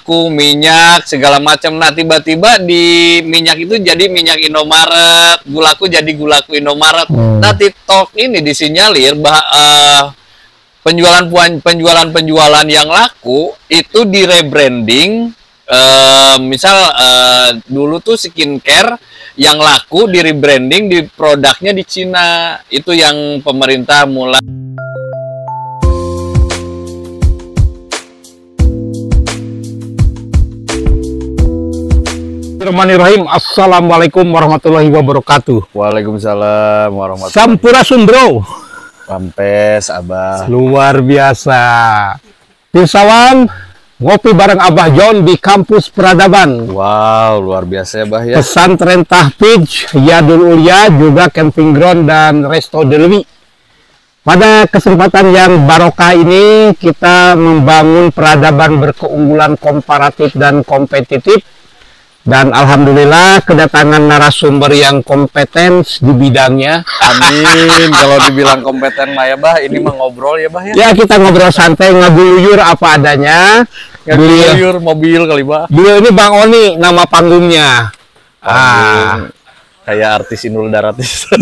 gulaku, minyak segala macam. Nah, tiba-tiba di minyak itu jadi minyak Indomaret, gulaku jadi gulaku Indomaret. Nah, TikTok ini disinyalir penjualan yang laku itu di rebranding. Misal dulu tuh skincare yang laku di rebranding, di produknya di Cina. Itu yang pemerintah mulai. Bismillahirrahmanirrahim. Assalamualaikum warahmatullahi wabarakatuh. Waalaikumsalam warahmatullahi wabarakatuh. Sampurasun bro. Pampes Abah. Luar biasa. Pirsawan, ngopi bareng Abah John di kampus peradaban. Wow, luar biasa ya Bah ya. Pesantren Tahfidz, Yadul Ulia, juga camping ground dan Resto Delwi. Pada kesempatan yang barokah ini, kita membangun peradaban berkeunggulan komparatif dan kompetitif. Dan alhamdulillah kedatangan narasumber yang kompeten di bidangnya. Amin. Kalau dibilang kompeten mah ya Bah, ini mah ngobrol ya Bah ya. Ya, kita ngobrol santai, ngaguluyur apa adanya. Ngaguluyur mobil kali Bah. Beliau ini Bang Oni, nama panggungnya. Kayak artis Inul Daratista.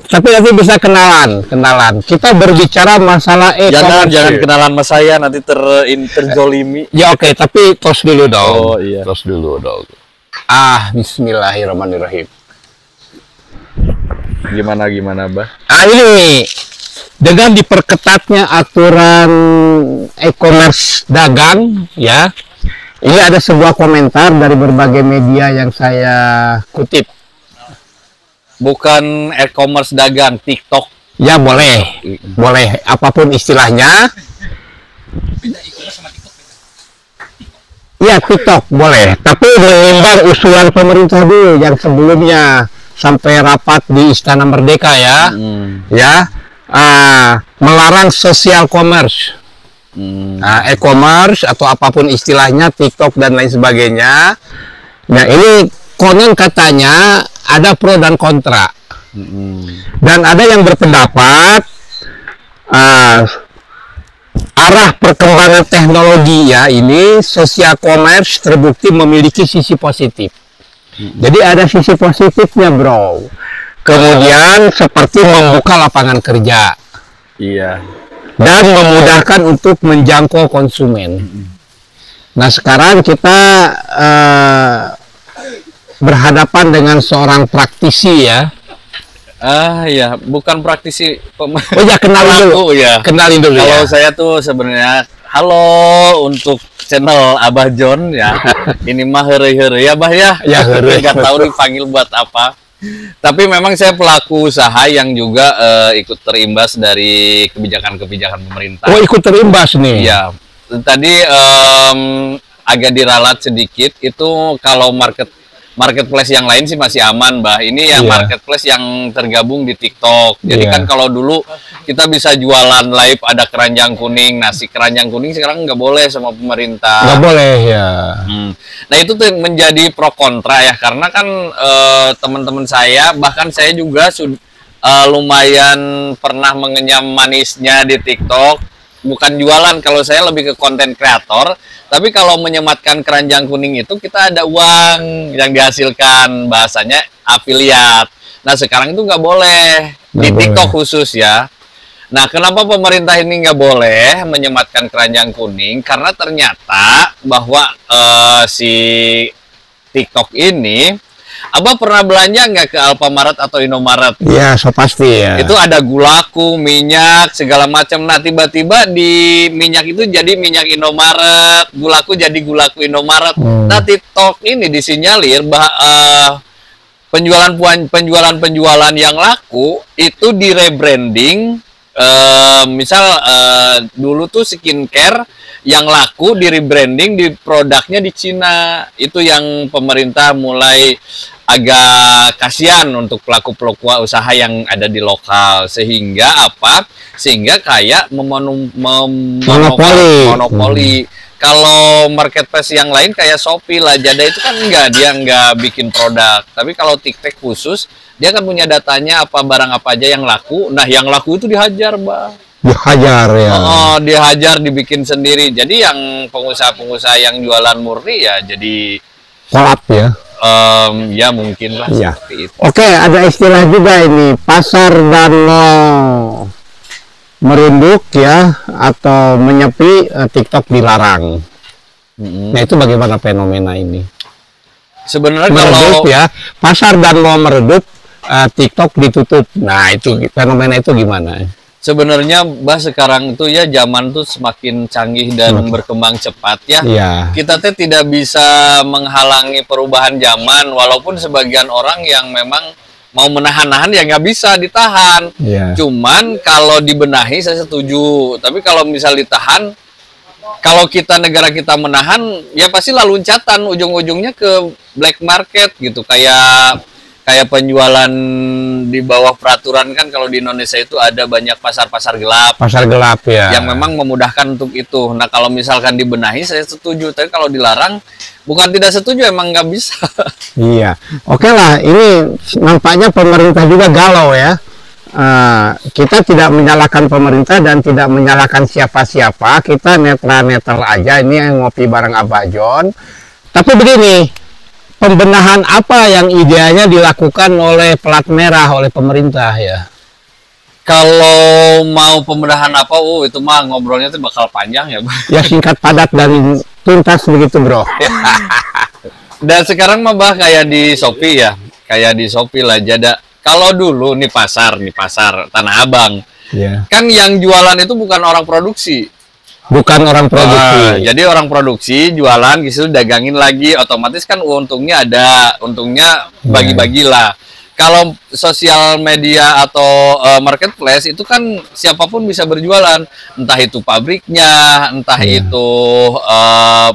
Tapi nanti bisa kenalan. Kita berbicara masalah Jangan kenalan sama saya, nanti terzolimi. Ya oke, tapi tos dulu dong. Oh iya. Tos dulu dong. Bismillahirrahmanirrahim. Gimana Bah? Ini dengan diperketatnya aturan e-commerce dagang, ya. Ini ada sebuah komentar dari berbagai media yang saya kutip. Bukan e-commerce dagang, TikTok. Ya boleh, apapun istilahnya. Ya TikTok boleh, tapi menimbang usulan pemerintah dulu yang sebelumnya sampai rapat di Istana Merdeka ya, melarang social commerce. E-commerce atau apapun istilahnya, TikTok dan lain sebagainya. Nah ini konon katanya ada pro dan kontra, dan ada yang berpendapat arah perkembangan teknologi ya ini social commerce terbukti memiliki sisi positif. Jadi ada sisi positifnya bro. Kemudian seperti membuka lapangan kerja. Iya. Dan memudahkan untuk menjangkau konsumen. Nah sekarang kita berhadapan dengan seorang praktisi ya. Ya, bukan praktisi. Oh ya, kenalin dulu. Ya. Kenalin dulu. Kalau ya. saya tuh sebenarnya halo untuk channel Abah John ya. Ini mah heureuy ya Bah ya. Ya heureuy. Enggak tahu dipanggil buat apa. Tapi memang saya pelaku usaha yang juga ikut terimbas dari kebijakan-kebijakan pemerintah. Oh, ikut terimbas nih. Iya. Tadi agak diralat sedikit itu kalau marketplace yang lain sih masih aman, Bah. Ini yang marketplace yang tergabung di TikTok. Jadi kan kalau dulu kita bisa jualan live ada keranjang kuning. Nah, si keranjang kuning sekarang nggak boleh sama pemerintah. Nggak boleh ya. Nah, itu tuh menjadi pro kontra ya. Karena kan teman-teman saya, bahkan saya juga lumayan pernah mengenyam manisnya di TikTok. Bukan jualan, kalau saya lebih ke konten kreator. Tapi kalau menyematkan keranjang kuning itu kita ada uang yang dihasilkan, bahasanya afiliat. Nah sekarang itu nggak boleh di TikTok khusus ya. Nah kenapa pemerintah ini nggak boleh menyematkan keranjang kuning? Karena ternyata bahwa si TikTok ini, Abah pernah belanja nggak ke Alfamaret atau Indomaret? Iya, so pasti ya. Itu ada gulaku, minyak, segala macam. Nah, tiba-tiba di minyak itu jadi minyak Indomaret, gulaku jadi gulaku Indomaret. Nah, TikTok ini disinyalir penjualan yang laku itu di rebranding. Misal dulu tuh skincare yang laku di rebranding, di produknya di Cina. Itu yang pemerintah mulai agak kasihan untuk pelaku-pelaku usaha yang ada di lokal, sehingga kayak monopoli. Kalau marketplace yang lain kayak Shopee, Lazada itu kan dia nggak bikin produk. Tapi kalau TikTok khusus, dia kan punya datanya barang apa aja yang laku. Nah, yang laku itu dihajar, Bah. Dihajar ya. Oh, dihajar, dibikin sendiri. Jadi yang pengusaha-pengusaha yang jualan murni ya jadi Kolap ya. ya mungkin lah Iya. seperti itu. Oke, ada istilah juga ini, pasar dan merunduk ya, atau menyepi, TikTok dilarang. Nah, itu bagaimana fenomena ini? Sebenarnya Meredup kalau ya, pasar dan mau meredup, TikTok ditutup. Nah, itu fenomena itu gimana? sebenarnya sekarang itu ya zaman tuh semakin canggih dan berkembang cepat ya. Iya. Kita teh tidak bisa menghalangi perubahan zaman, walaupun sebagian orang yang memang mau menahan-nahan ya nggak bisa ditahan. Iya. Cuman kalau dibenahi saya setuju. Tapi kalau misal ditahan, kalau kita negara kita menahan, ya pasti lah loncatan ujung-ujungnya ke black market gitu. Kayak penjualan di bawah peraturan kan, kalau di Indonesia itu ada banyak pasar-pasar gelap. Pasar gelap ya. Yang memang memudahkan untuk itu. Nah, kalau misalkan dibenahi saya setuju. Tapi kalau dilarang, bukan tidak setuju, emang nggak bisa. Iya. Oke lah, ini nampaknya pemerintah juga galau ya. Kita tidak menyalahkan pemerintah dan tidak menyalahkan siapa-siapa. Kita netral-netral aja. Ini yang ngopi bareng Abah John. Tapi begini, pembenahan apa yang idealnya dilakukan oleh pelat merah, oleh pemerintah ya? Kalau mau pembenahan apa, itu mah ngobrolnya tuh bakal panjang ya. Ya singkat, padat, dan tuntas begitu bro. Dan sekarang mah kayak di Shopee ya, kayak di Shopee lah jada. Kalau dulu nih pasar Tanah Abang, Ya. kan yang jualan itu bukan orang produksi. Bukan orang produksi. Jadi orang produksi jualan gitu, dagangin lagi, otomatis kan untungnya ada, untungnya bagi-bagilah. Kalau sosial media atau marketplace itu kan siapapun bisa berjualan, entah itu pabriknya, entah itu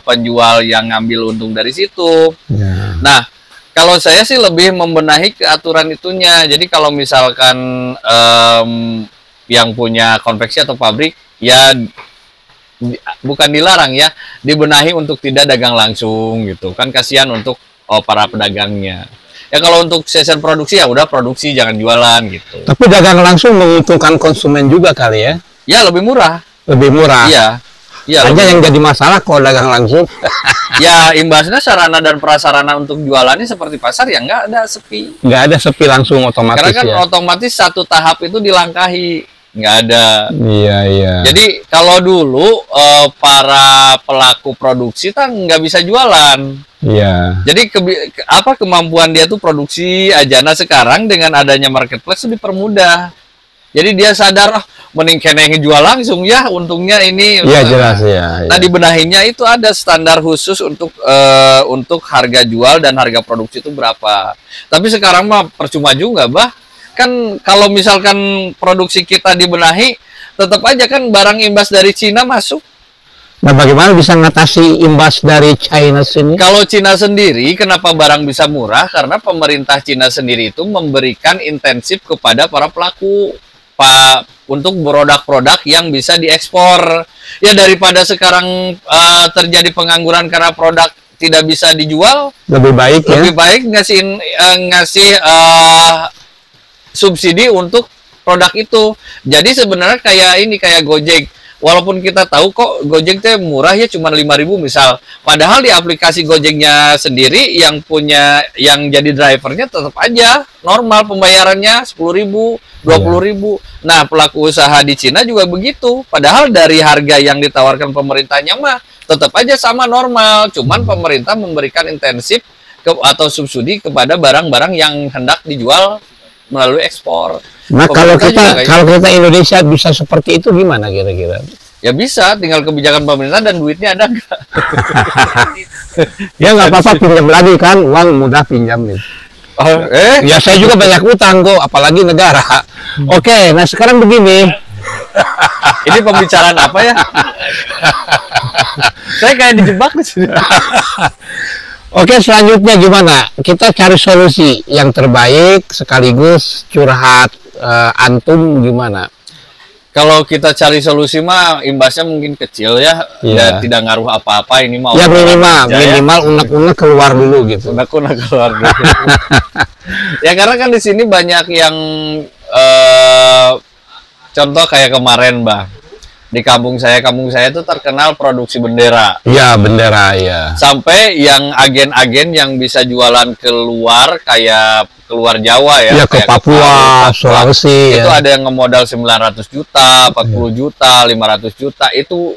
penjual yang ngambil untung dari situ. Ya. Nah, kalau saya sih lebih membenahi ke aturan itunya. Jadi kalau misalkan yang punya konveksi atau pabrik, ya bukan dilarang ya, dibenahi untuk tidak dagang langsung gitu. Kan kasihan untuk para pedagangnya. Ya kalau untuk season produksi ya udah produksi, jangan jualan gitu. Tapi dagang langsung menguntungkan konsumen juga kali ya? Ya lebih murah. Lebih murah. Iya. Iya. Hanya yang jadi masalah kalau dagang langsung. Ya imbasnya sarana dan prasarana untuk jualannya seperti pasar ya nggak ada sepi. Nggak ada sepi langsung otomatis. Karena kan ya? otomatis satu tahap itu dilangkahi. Nggak ada. Iya, iya. Jadi kalau dulu para pelaku produksi kan nggak bisa jualan. Iya. Jadi kemampuan dia tuh produksi aja. Nah sekarang dengan adanya marketplace itu dipermudah. Jadi dia sadar, mending kena jual langsung ya, untungnya ini. Iya jelas ya. Nah dibenahinya itu ada standar khusus untuk harga jual dan harga produksi itu berapa. Tapi sekarang mah percuma juga, kan kalau misalkan produksi kita dibenahi, tetap aja kan barang imbas dari Cina masuk. Nah, bagaimana bisa mengatasi imbas dari China sini? Kalau Cina sendiri, kenapa barang bisa murah? Karena pemerintah Cina sendiri itu memberikan intensif kepada para pelaku untuk produk-produk yang bisa diekspor. Ya daripada sekarang terjadi pengangguran karena produk tidak bisa dijual, Lebih baik ya. lebih baik ngasih subsidi untuk produk itu. Jadi sebenarnya kayak Gojek. Walaupun kita tahu kok Gojek teh murah ya, cuma 5.000 misal. Padahal di aplikasi Gojeknya sendiri yang jadi drivernya tetap aja normal pembayarannya 10.000, 20.000. Nah, pelaku usaha di Cina juga begitu. Padahal dari harga yang ditawarkan pemerintahnya mah tetap aja sama normal. Cuman pemerintah memberikan intensif atau subsidi kepada barang-barang yang hendak dijual melalui ekspor. Nah, kalau kita Indonesia bisa seperti itu gimana kira-kira? Ya bisa, tinggal kebijakan pemerintah dan duitnya ada nggak? Ya nggak apa-apa, pinjam lagi kan, uang mudah pinjam nih. Ya saya juga banyak utang kok, apalagi negara. Oke, nah sekarang begini. Ini pembicaraan apa ya? Saya kayak dijebak di sini. Oke, selanjutnya gimana? Kita cari solusi yang terbaik sekaligus curhat antum gimana? Kalau kita cari solusi mah imbasnya mungkin kecil ya, dan tidak ngaruh apa-apa. Ini mau ya minimal unek-unek keluar dulu gitu. Unek-unek keluar dulu. Ya karena kan di sini banyak yang contoh kayak kemarin, Bah. Di kampung saya itu terkenal produksi bendera. Ya, bendera ya. Sampai yang agen-agen yang bisa jualan keluar kayak keluar Jawa ya, Ya, ke kayak Papua, Sulawesi itu ya. ada yang ngemodal 900 juta, 40 juta, 500 juta, itu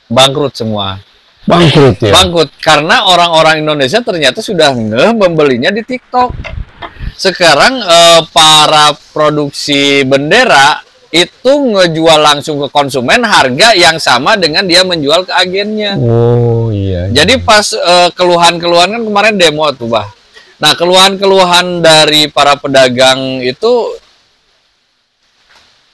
bangkrut semua. Bangkrut ya. Bangkrut karena orang-orang Indonesia ternyata sudah ngeh membelinya di TikTok. Sekarang para produksi bendera itu ngejual langsung ke konsumen harga yang sama dengan dia menjual ke agennya. Oh iya. Jadi pas keluhan-keluhan kan kemarin demo tuh, Bah. Nah, keluhan-keluhan dari para pedagang itu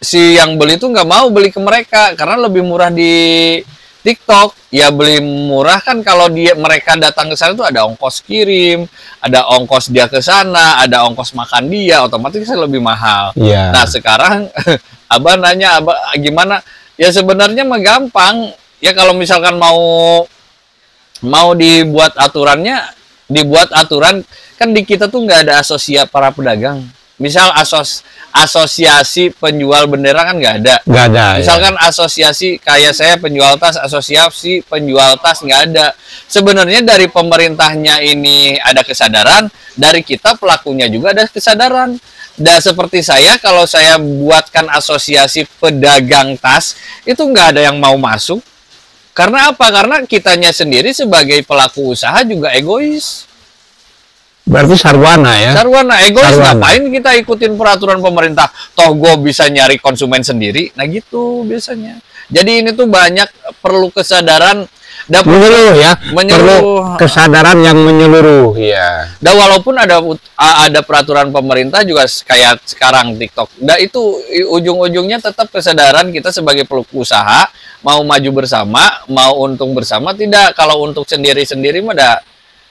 si yang beli tuh nggak mau beli ke mereka karena lebih murah di TikTok. Ya beli murah kan kalau mereka datang ke sana tuh ada ongkos kirim, ada ongkos dia ke sana, ada ongkos makan dia, otomatis lebih mahal. Iya. Nah, sekarang Abah nanya, Abah gimana? Ya sebenarnya mah gampang. Ya kalau misalkan mau dibuat aturan kan di kita tuh nggak ada asosiasi para pedagang. Misal asosiasi penjual bendera kan nggak ada. Nggak ada. Misalkan asosiasi kayak saya penjual tas, asosiasi penjual tas nggak ada. Sebenarnya dari pemerintahnya ini ada kesadaran, dari kita pelakunya juga ada kesadaran. Dan seperti saya, kalau saya buatkan asosiasi pedagang tas, itu nggak ada yang mau masuk. Karena apa? Karena kitanya sendiri sebagai pelaku usaha juga egois. Berarti sarwana ya. Sarwana, egois. Sarwana. Ngapain kita ikutin peraturan pemerintah? Toh gue bisa nyari konsumen sendiri. Nah gitu biasanya. Jadi ini tuh banyak perlu kesadaran. Menyeluruh ya. Perlu kesadaran yang menyeluruh ya. Dan walaupun ada peraturan pemerintah juga kayak sekarang TikTok. Dan itu ujung-ujungnya tetap kesadaran kita sebagai pelaku usaha mau maju bersama, mau untung bersama. Tidak, kalau untuk sendiri-sendiri mah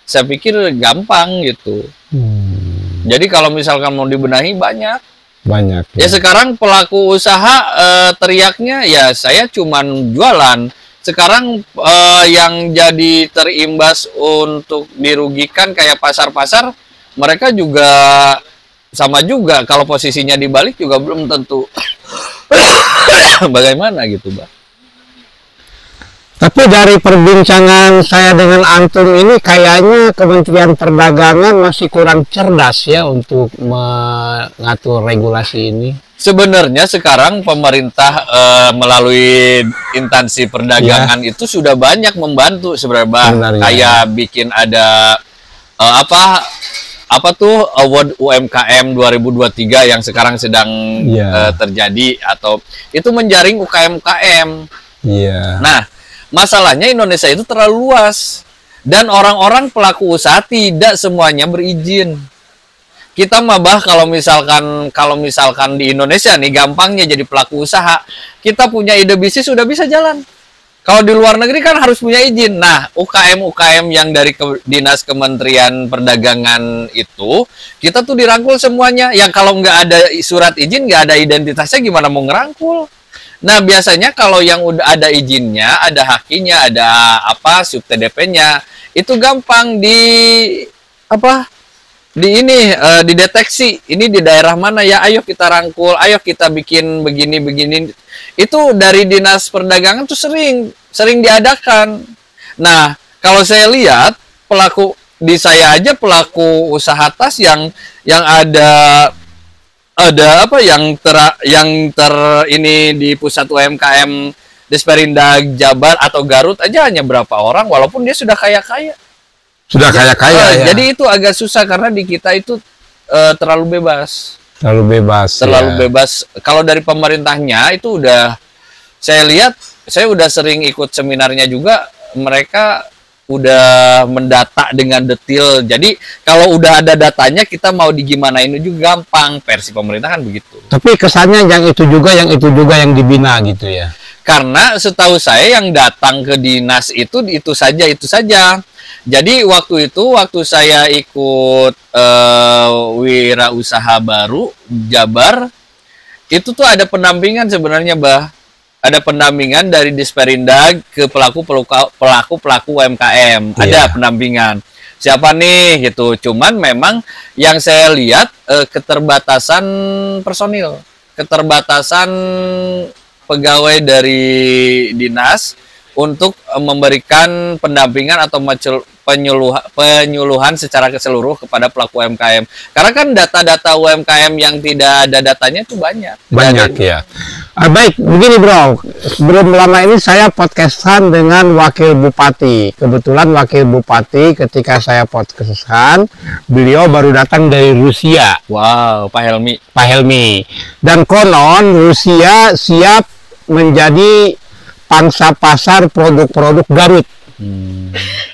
saya pikir gampang gitu. Jadi kalau misalkan mau dibenahi banyak. Ya sekarang pelaku usaha teriaknya ya saya cuman jualan. Sekarang yang jadi terimbas untuk dirugikan kayak pasar-pasar, mereka juga sama juga. Kalau posisinya dibalik juga belum tentu bagaimana gitu, Mbak. Tapi dari perbincangan saya dengan Antum ini kayaknya Kementerian Perdagangan masih kurang cerdas ya untuk mengatur regulasi ini. Sebenarnya sekarang pemerintah melalui instansi perdagangan itu sudah banyak membantu sebenarnya. Kayak bikin ada apa tuh Award UMKM 2023 yang sekarang sedang terjadi, atau itu menjaring UKM-UKM. Nah, masalahnya Indonesia itu terlalu luas dan orang-orang pelaku usaha tidak semuanya berizin. Kita mah Bah kalau misalkan di Indonesia nih gampangnya jadi pelaku usaha, kita punya ide bisnis sudah bisa jalan. Kalau di luar negeri kan harus punya izin. Nah, UKM-UKM yang dari Dinas Kementerian Perdagangan itu, kita tuh dirangkul semuanya. Yang kalau nggak ada surat izin, nggak ada identitasnya, gimana mau ngerangkul? Nah, biasanya kalau yang udah ada izinnya, ada hakinya, ada sub TDP-nya, itu gampang dideteksi. Ini di daerah mana ya? Ayo kita rangkul, ayo kita bikin begini-begini. Itu dari Dinas Perdagangan tuh sering diadakan. Nah, kalau saya lihat saya aja pelaku usaha tas yang ada ini di pusat UMKM Desperindag Jabar atau Garut aja hanya berapa orang, walaupun dia sudah kaya-kaya. Ya. Jadi itu agak susah karena di kita itu terlalu bebas. Terlalu bebas. Kalau dari pemerintahnya itu saya lihat, saya udah sering ikut seminarnya juga, mereka udah mendata dengan detail. Jadi kalau udah ada datanya, kita mau digimanain juga gampang. Versi pemerintah kan begitu. Tapi kesannya yang itu juga yang dibina gitu ya. Karena setahu saya yang datang ke dinas itu saja. Jadi waktu saya ikut wirausaha baru Jabar, itu tuh ada pendampingan sebenarnya, Bah. Ada pendampingan dari Disperindag ke pelaku UMKM. Ada pendampingan. Siapa nih gitu. Cuman memang yang saya lihat keterbatasan personil. keterbatasan pegawai dari dinas untuk memberikan pendampingan atau penyuluhan secara keseluruh kepada pelaku UMKM. Karena kan data-data UMKM yang tidak ada datanya itu banyak. Banyak ya. Baik, begini bro, sebelum lama ini saya podcastan dengan Wakil Bupati. Kebetulan Wakil Bupati ketika saya podcastan, beliau baru datang dari Rusia. Wow, Pak Helmi. Pak Helmi. Dan konon Rusia siap menjadi pangsa pasar produk-produk Garut.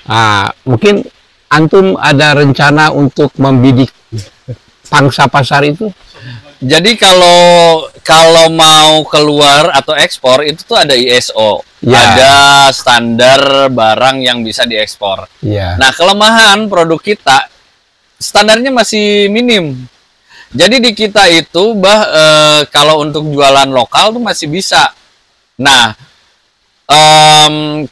Nah, mungkin antum ada rencana untuk membidik pangsa pasar itu? Jadi kalau mau keluar atau ekspor itu tuh ada ISO, ada standar barang yang bisa diekspor. Nah, kelemahan produk kita standarnya masih minim. Jadi di kita itu kalau untuk jualan lokal tuh masih bisa. Nah,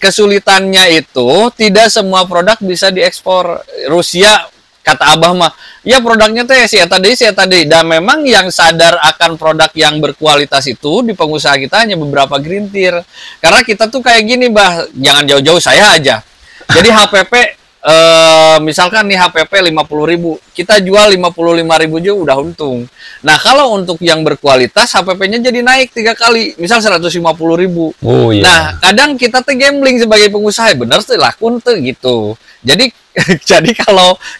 kesulitannya itu tidak semua produk bisa diekspor. Rusia kata Abah mah, ya produknya teh si eta deui. Dan memang yang sadar akan produk yang berkualitas itu di pengusaha kita hanya beberapa gelintir. Karena kita tuh kayak gini, Bah, jangan jauh-jauh saya aja. Jadi HPP misalkan nih HPP 50.000, kita jual 55.000 juga udah untung. Nah, kalau untuk yang berkualitas HPP-nya jadi naik 3 kali, misal 150.000. Oh, iya. Nah, kadang kita tuh gambling sebagai pengusaha, bener tuh lakun tuh gitu. Jadi jadi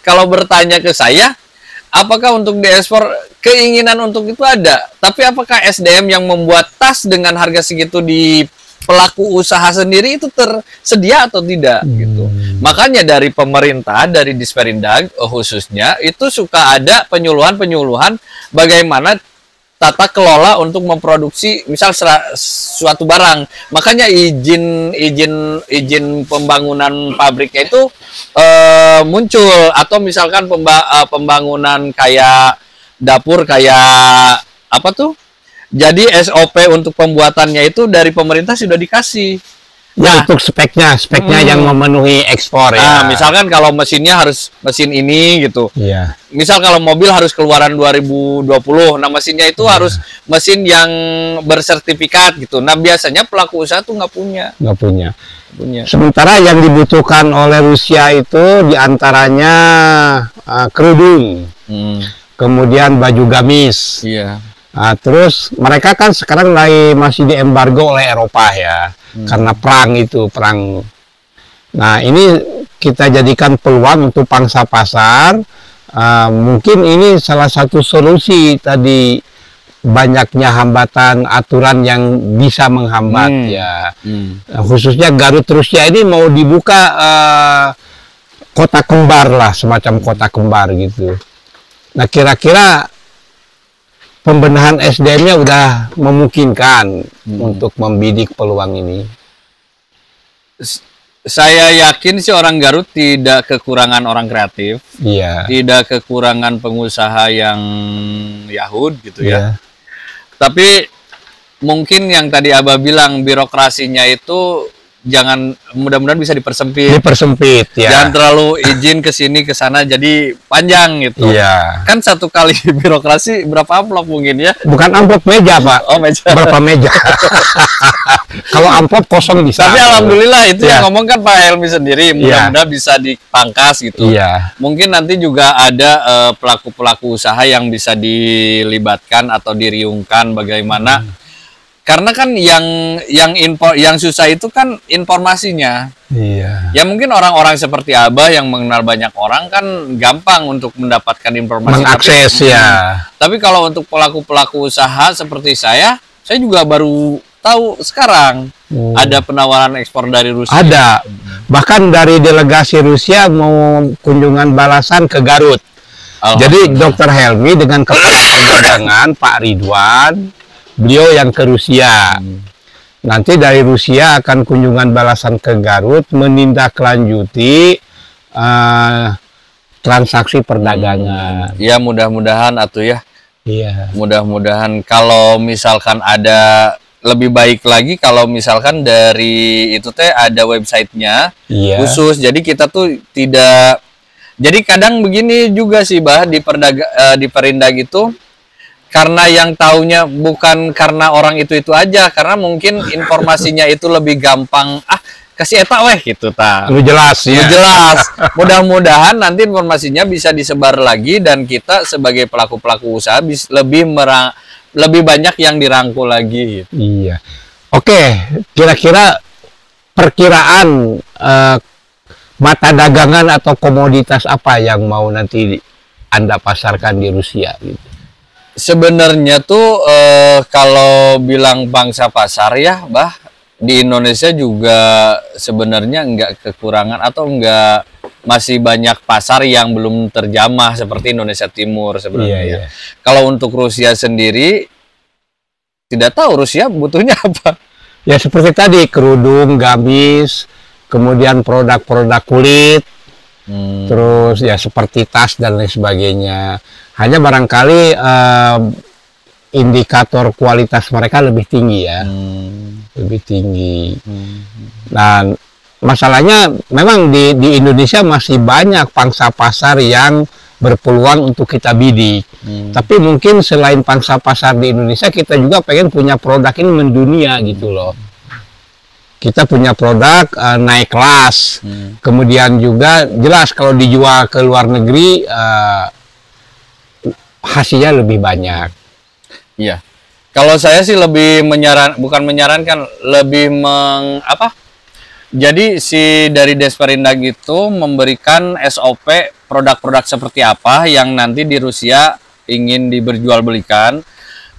kalau bertanya ke saya, apakah untuk diekspor, keinginan untuk itu ada, tapi apakah SDM yang membuat tas dengan harga segitu di pelaku usaha sendiri itu tersedia atau tidak gitu. Makanya dari pemerintah, dari Disperindag khususnya itu suka ada penyuluhan bagaimana tata kelola untuk memproduksi misal suatu barang. Makanya izin pembangunan pabriknya itu muncul, atau misalkan pembangunan kayak dapur kayak apa tuh? Jadi SOP untuk pembuatannya itu dari pemerintah sudah dikasih. Ya, untuk speknya yang memenuhi ekspor ya. Nah, misalkan kalau mesinnya harus mesin ini gitu. Iya. Misal kalau mobil harus keluaran 2020, nah mesinnya itu harus mesin yang bersertifikat gitu. Nah, biasanya pelaku usaha tuh nggak punya. Sementara yang dibutuhkan oleh Rusia itu diantaranya kerudung, kemudian baju gamis. Iya. Nah, terus mereka kan sekarang masih diembargo oleh Eropa ya, karena perang. Nah, ini kita jadikan peluang untuk pangsa pasar. Mungkin ini salah satu solusi tadi, banyaknya hambatan aturan yang bisa menghambat ya. Khususnya Garut Rusia ini mau dibuka kota kembar lah, semacam kota kembar gitu. Nah, kira-kira pembenahan SDM-nya udah memungkinkan untuk membidik peluang ini. Saya yakin sih orang Garut tidak kekurangan orang kreatif, tidak kekurangan pengusaha yang Yahud gitu ya. Tapi mungkin yang tadi Abah bilang, birokrasinya itu jangan, mudah-mudahan bisa dipersempit ya. Jangan terlalu izin ke sini ke sana jadi panjang gitu. Kan satu kali birokrasi berapa amplop mungkin ya? Bukan amplop, meja, Pak. Oh, meja. Berapa meja? Kalau amplop kosong bisa. Tapi alhamdulillah itu yang ngomong kan Pak Helmi sendiri, mudah-mudahan bisa dipangkas gitu. Mungkin nanti juga ada pelaku-pelaku usaha yang bisa dilibatkan atau diriungkan bagaimana. Karena kan yang susah itu kan informasinya. Ya mungkin orang-orang seperti Abah yang mengenal banyak orang kan gampang untuk mendapatkan informasi. Mengakses Tapi kalau untuk pelaku-pelaku usaha seperti saya juga baru tahu sekarang ada penawaran ekspor dari Rusia. Ada. Bahkan dari delegasi Rusia mau kunjungan balasan ke Garut. Jadi Dr. Helmi dengan Kepala Perdagangan Pak Ridwan, beliau yang ke Rusia. Nanti dari Rusia akan kunjungan balasan ke Garut, menindaklanjuti transaksi perdagangan. Ya, mudah-mudahan atuh ya. Iya. Mudah-mudahan kalau misalkan ada lebih baik lagi kalau misalkan dari itu teh ada websitenya khusus. Jadi kita tuh tidak. Jadi kadang begini juga sih, Bah, di Perindag itu karena yang taunya bukan karena orang itu aja, karena mungkin informasinya itu lebih gampang, kasih eta weh gitu Lu jelas Lu ya. jelas. Mudah-mudahan nanti informasinya bisa disebar lagi dan kita sebagai pelaku-pelaku usaha lebih banyak yang dirangkul lagi gitu. Iya. Oke, kira-kira perkiraan mata dagangan atau komoditas apa yang mau nanti Anda pasarkan di Rusia gitu? Sebenarnya tuh kalau bilang bangsa pasar ya, Bah, di Indonesia juga sebenarnya nggak kekurangan atau nggak, masih banyak pasar yang belum terjamah seperti Indonesia Timur sebenarnya. Iya. Kalau untuk Rusia sendiri, tidak tahu Rusia butuhnya apa. Ya seperti tadi, kerudung, gamis, kemudian produk-produk kulit, terus ya seperti tas dan lain sebagainya. Hanya barangkali indikator kualitas mereka lebih tinggi ya, lebih tinggi. Dan masalahnya memang di Indonesia masih banyak pangsa pasar yang berpeluang untuk kita bidik. Tapi mungkin selain pangsa pasar di Indonesia, kita juga pengen punya produk ini mendunia gitu loh. Kita punya produk naik kelas, kemudian juga jelas kalau dijual ke luar negeri hasilnya lebih banyak. Iya. Kalau saya sih lebih bukan menyarankan, lebih Jadi si dari Desperindag itu memberikan SOP produk-produk seperti apa yang nanti di Rusia ingin diperjualbelikan,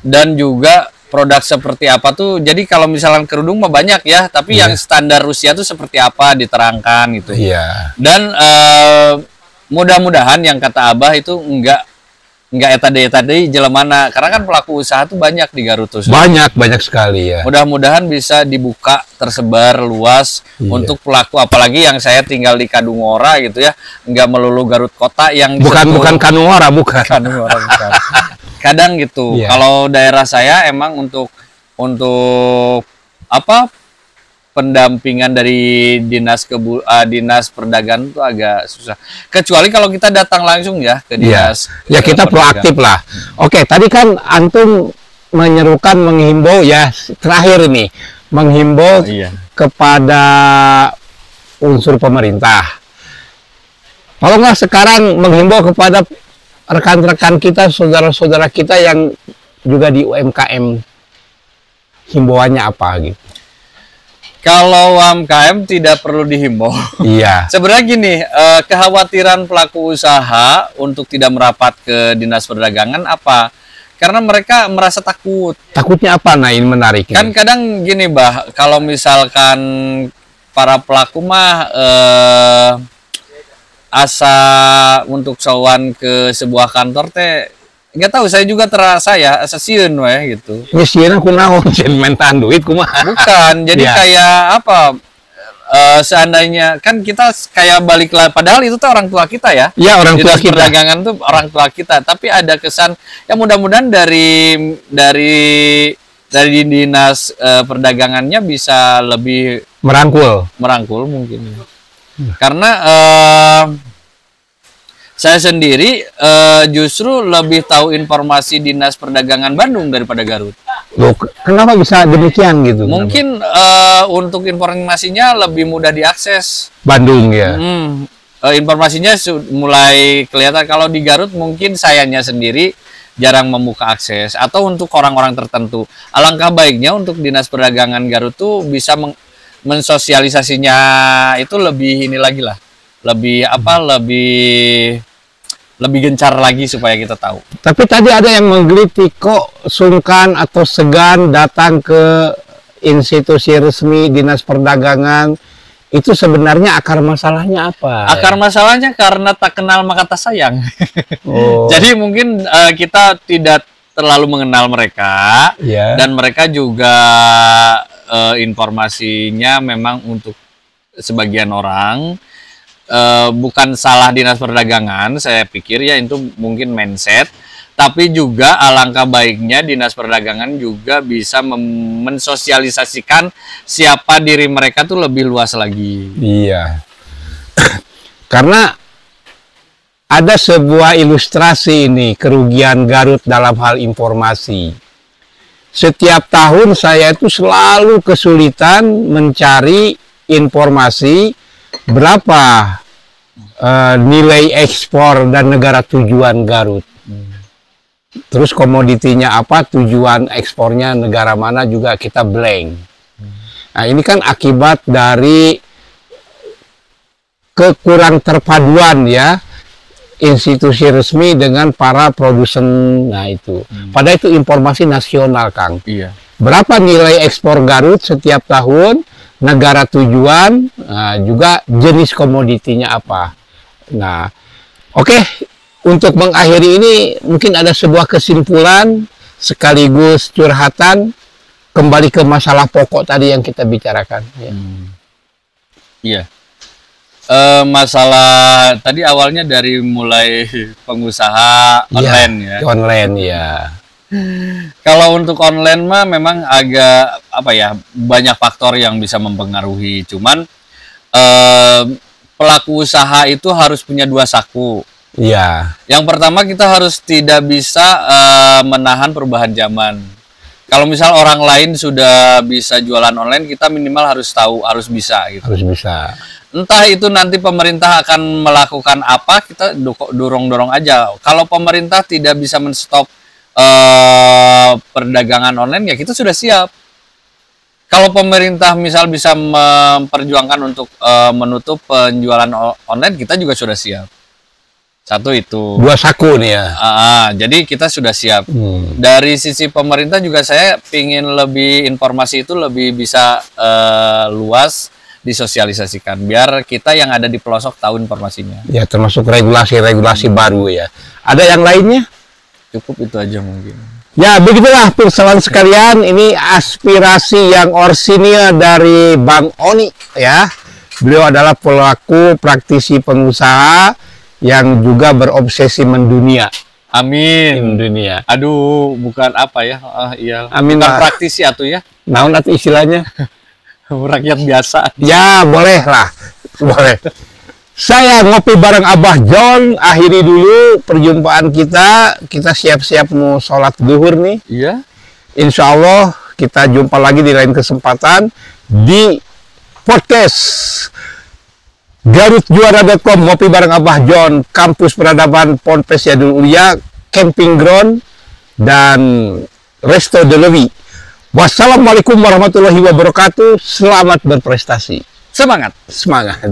dan juga produk seperti apa tuh. Jadi kalau misalnya kerudung mah banyak ya, tapi yang standar Rusia tuh seperti apa diterangkan gitu. Iya. Dan mudah-mudahan yang kata Abah itu enggak tadi jelemana, karena kan pelaku usaha tuh banyak di Garut tuh. Banyak sekali ya. Mudah-mudahan bisa dibuka, tersebar luas untuk pelaku, apalagi yang saya tinggal di Kadungora gitu ya, nggak melulu Garut kota yang bukan Kadungora, bukan. Kadungora bukan. Kadang gitu. Kalau daerah saya emang untuk pendampingan dari dinas perdagangan itu agak susah. Kecuali kalau kita datang langsung ya ke dinas. Ya kita proaktif lah. Oke, tadi kan antum menghimbau ya, terakhir ini menghimbau kepada unsur pemerintah. Kalau nggak sekarang menghimbau kepada rekan-rekan kita, saudara-saudara kita yang juga di UMKM, himbauannya apa gitu? Kalau UMKM tidak perlu dihimbau. Iya. Sebenarnya gini, kekhawatiran pelaku usaha untuk tidak merapat ke dinas perdagangan apa? Karena mereka merasa takut. Takutnya apa? Nah, ini menarik. Kan kadang gini, Bah, kalau misalkan para pelaku mah asa untuk sowan ke sebuah kantor teh, nggak tahu, saya juga terasa ya asasiun weh gitu. Nyisian aku naon mentan duit kumaha. Bukan, jadi kayak apa? Seandainya kan kita kayak balik lah, padahal itu tuh orang tua kita ya. Iya, orang tua kita. Perdagangan tuh orang tua kita, tapi ada kesan ya, mudah-mudahan dari dinas perdagangannya bisa lebih merangkul mungkin. Karena saya sendiri justru lebih tahu informasi Dinas Perdagangan Bandung daripada Garut. Loh, kenapa bisa demikian gitu? Mungkin untuk informasinya lebih mudah diakses. Bandung ya. Informasinya mulai kelihatan. Kalau di Garut mungkin sayanya sendiri jarang membuka akses, atau untuk orang-orang tertentu. Alangkah baiknya untuk Dinas Perdagangan Garut tuh bisa mensosialisasinya itu lebih ini lagi lah. Lebih gencar lagi supaya kita tahu. Tapi tadi ada yang menggelitik, kok sungkan atau segan datang ke institusi resmi Dinas Perdagangan. Itu sebenarnya akar masalahnya apa? Akar masalahnya karena tak kenal maka tak sayang. Jadi mungkin kita tidak terlalu mengenal mereka, dan mereka juga informasinya memang untuk sebagian orang. Bukan salah Dinas Perdagangan, saya pikir ya itu mungkin mindset, tapi juga alangkah baiknya Dinas Perdagangan juga bisa mensosialisasikan siapa diri mereka tuh lebih luas lagi. Iya. Karena ada sebuah ilustrasi ini, kerugian Garut dalam hal informasi. Setiap tahun saya itu selalu kesulitan mencari informasi berapa nilai ekspor dan negara tujuan Garut. Terus komoditinya apa, tujuan ekspornya negara mana juga kita blank. Nah, ini kan akibat dari kekurang terpaduan ya institusi resmi dengan para produsen. Nah itu. Padahal itu informasi nasional, Kang. Iya. Berapa nilai ekspor Garut setiap tahun, negara tujuan, nah, juga jenis komoditinya apa. Nah, oke. Untuk mengakhiri ini mungkin ada sebuah kesimpulan sekaligus curhatan kembali ke masalah pokok tadi yang kita bicarakan. Ya. Iya. Masalah tadi awalnya dari mulai pengusaha online ya. Online ya. Kalau untuk online mah memang agak apa ya, banyak faktor yang bisa mempengaruhi. Cuman pelaku usaha itu harus punya dua saku. Iya. Yang pertama kita harus tidak bisa menahan perubahan zaman. Kalau misal orang lain sudah bisa jualan online, kita minimal harus tahu, harus bisa gitu. Harus bisa. Entah itu nanti pemerintah akan melakukan apa, kita dorong-dorong aja. Kalau pemerintah tidak bisa menstop perdagangan online, ya kita sudah siap. Kalau pemerintah misal bisa memperjuangkan untuk menutup penjualan online, kita juga sudah siap. Satu itu. Dua saku nih ya. Jadi kita sudah siap. Dari sisi pemerintah juga saya ingin lebih informasi itu lebih bisa luas disosialisasikan. Biar kita yang ada di pelosok tahu informasinya. Ya termasuk regulasi-regulasi baru ya. Ada yang lainnya? Cukup itu aja mungkin. Ya begitulah persoalan sekalian. Ini aspirasi yang orsinil dari Bang Oni ya. Beliau adalah pelaku praktisi pengusaha yang juga berobsesi mendunia. Amin. Dunia. Aduh, bukan apa ya? Iya. Amin. Bukan praktisi atau ya? Naon atau istilahnya? Rakyat biasa. Ya, boleh lah. Boleh. Saya ngopi bareng Abah John. Akhiri dulu perjumpaan kita. Kita siap-siap mau sholat duhur nih. Iya. Insya Allah kita jumpa lagi di lain kesempatan di podcast GarutJuara.com, ngopi bareng Abah John, kampus peradaban Ponpes Yadul Ulia, camping ground, dan Resto de Lewi. Wassalamualaikum warahmatullahi wabarakatuh. Selamat berprestasi. Semangat. Semangat.